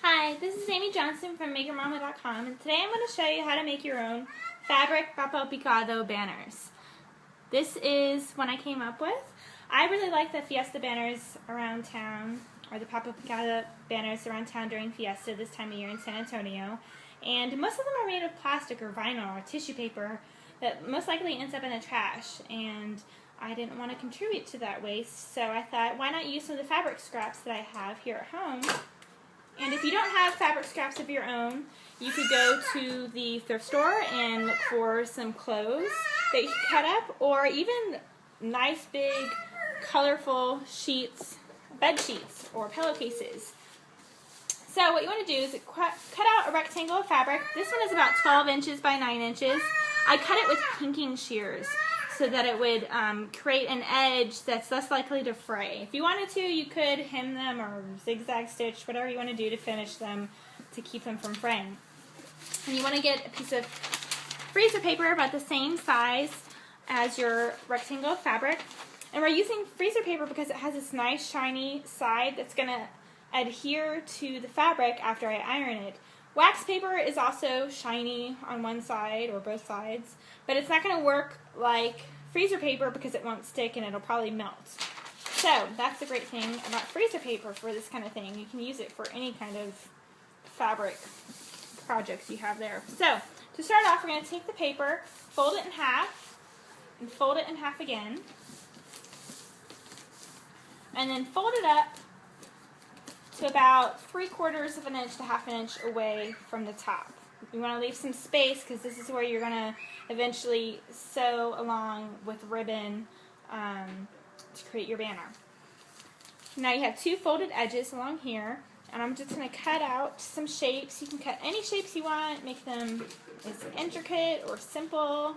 Hi, this is Amy Johnson from MakerMama.com, and today I'm going to show you how to make your own fabric Papel Picado banners. This is one I came up with. I really like the Fiesta banners around town, or the Papel Picado banners around town during Fiesta this time of year in San Antonio. And most of them are made of plastic or vinyl or tissue paper that most likely ends up in the trash. And I didn't want to contribute to that waste, so I thought, why not use some of the fabric scraps that I have here at home? And if you don't have fabric scraps of your own, you could go to the thrift store and look for some clothes that you can cut up, or even nice big colorful sheets, bed sheets or pillowcases. So what you want to do is cut out a rectangle of fabric. This one is about 12 inches by 9 inches. I cut it with pinking shears so that it would create an edge that's less likely to fray. If you wanted to, you could hem them or zigzag stitch, whatever you want to do to finish them to keep them from fraying. And you want to get a piece of freezer paper about the same size as your rectangle of fabric. And we're using freezer paper because it has this nice shiny side that's going to adhere to the fabric after I iron it. Wax paper is also shiny on one side or both sides, but it's not going to work like freezer paper because it won't stick and it'll probably melt. So that's the great thing about freezer paper for this kind of thing. You can use it for any kind of fabric projects you have there. So to start off, we're going to take the paper, fold it in half, and fold it in half again, and then fold it up to about 3/4 of an inch to 1/2 inch away from the top. You want to leave some space because this is where you're going to eventually sew along with ribbon to create your banner. Now you have two folded edges along here, and I'm just going to cut out some shapes. You can cut any shapes you want, make them as intricate or simple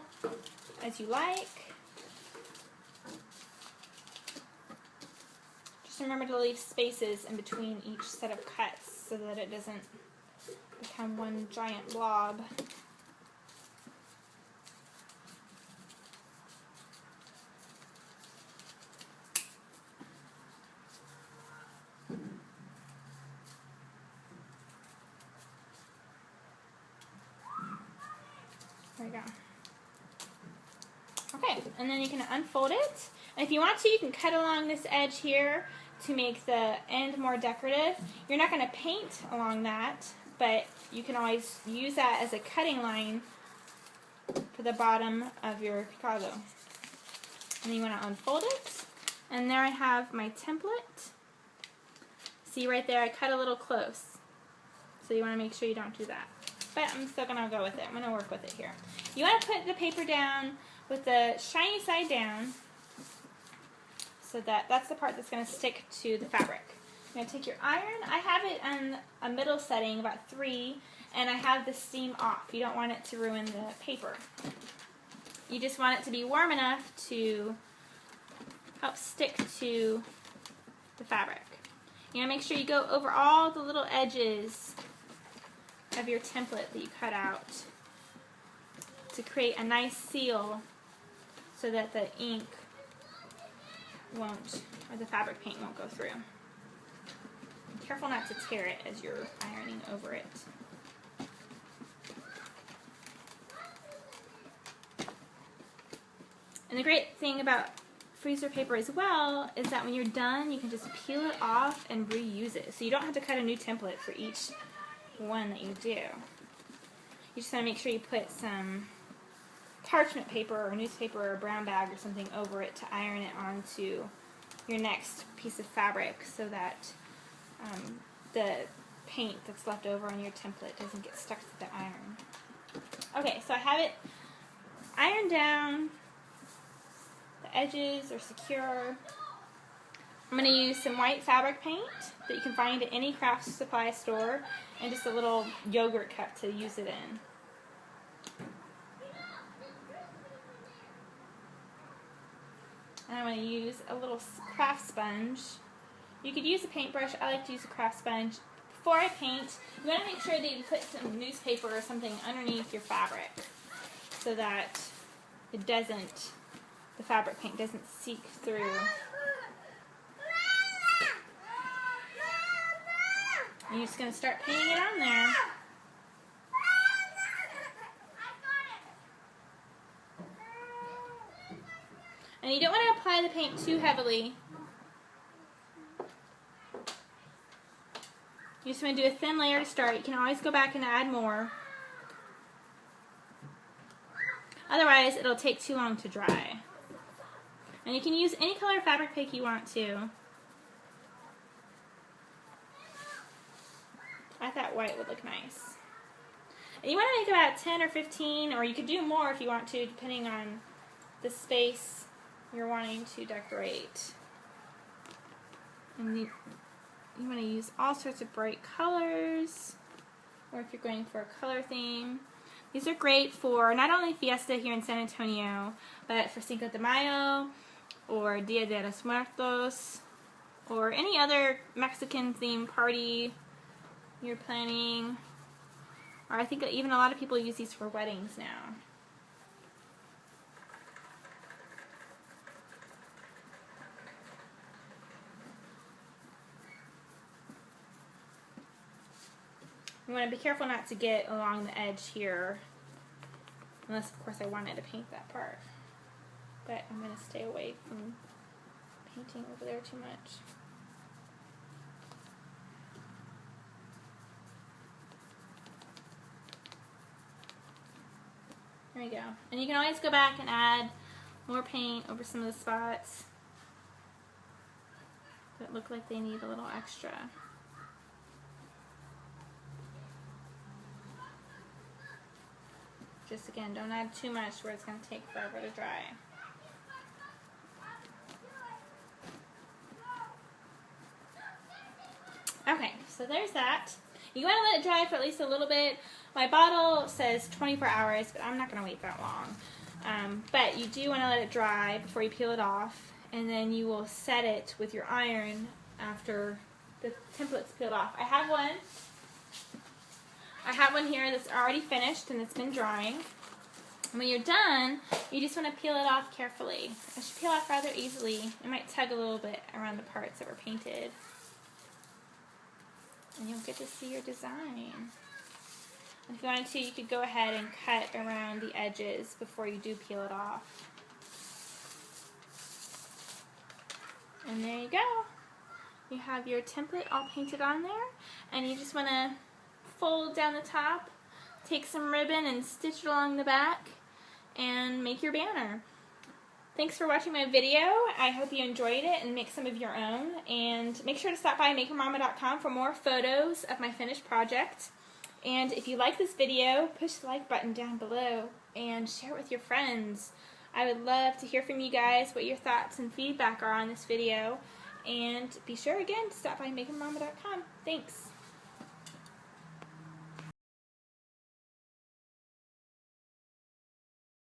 as you like. Remember to leave spaces in between each set of cuts so that it doesn't become one giant blob. There we go. Okay, and then you can unfold it. And if you want to, you can cut along this edge here to make the end more decorative. You're not going to paint along that, but you can always use that as a cutting line for the bottom of your picado. And then you want to unfold it, and there I have my template. See right there, I cut a little close, so you want to make sure you don't do that. But I'm still going to go with it. I'm going to work with it here. You want to put the paper down with the shiny side down, so that's the part that's going to stick to the fabric. You're going to take your iron. I have it on a middle setting, about 3, and I have the steam off. You don't want it to ruin the paper. You just want it to be warm enough to help stick to the fabric. You want to make sure you go over all the little edges of your template that you cut out to create a nice seal so that the ink won't, or the fabric paint won't go through. Be careful not to tear it as you're ironing over it. And the great thing about freezer paper as well is that when you're done, you can just peel it off and reuse it. So you don't have to cut a new template for each one that you do. You just want to make sure you put some parchment paper or newspaper or a brown bag or something over it to iron it onto your next piece of fabric so that the paint that's left over on your template doesn't get stuck to the iron. Okay, so I have it ironed down. The edges are secure. I'm going to use some white fabric paint that you can find at any craft supply store and just a little yogurt cup to use it in. And I'm going to use a little craft sponge. You could use a paintbrush. I like to use a craft sponge. Before I paint, you want to make sure that you put some newspaper or something underneath your fabric so that it doesn't, the fabric paint doesn't seep through. You're just going to start painting it on there. And you don't want to apply the paint too heavily. You just want to do a thin layer to start. You can always go back and add more. Otherwise, it'll take too long to dry. And you can use any color fabric pick you want to. I thought white would look nice. And you want to make about 10 or 15, or you could do more if you want to, depending on the space you're wanting to decorate. And you want to use all sorts of bright colors, or if you're going for a color theme. These are great for not only Fiesta here in San Antonio, but for Cinco de Mayo, or Dia de los Muertos, or any other Mexican themed party you're planning. Or I think even a lot of people use these for weddings now. You want to be careful not to get along the edge here, unless of course I wanted to paint that part. But I'm going to stay away from painting over there too much. There you go. And you can always go back and add more paint over some of the spots that look like they need a little extra. Just again, don't add too much where it's going to take forever to dry. Okay, so there's that. You want to let it dry for at least a little bit. My bottle says 24 hours, but I'm not going to wait that long. But you do want to let it dry before you peel it off, and then you will set it with your iron after the template's peeled off. I have one here that's already finished and it's been drying. And when you're done, you just want to peel it off carefully. It should peel off rather easily. It might tug a little bit around the parts that were painted. And you'll get to see your design. And if you wanted to, you could go ahead and cut around the edges before you do peel it off. And there you go. You have your template all painted on there, and you just want to fold down the top, take some ribbon and stitch it along the back, and make your banner. Thanks for watching my video. I hope you enjoyed it and make some of your own. And make sure to stop by makermama.com for more photos of my finished project. And if you like this video, push the like button down below and share it with your friends. I would love to hear from you guys what your thoughts and feedback are on this video. And be sure again to stop by makermama.com. Thanks.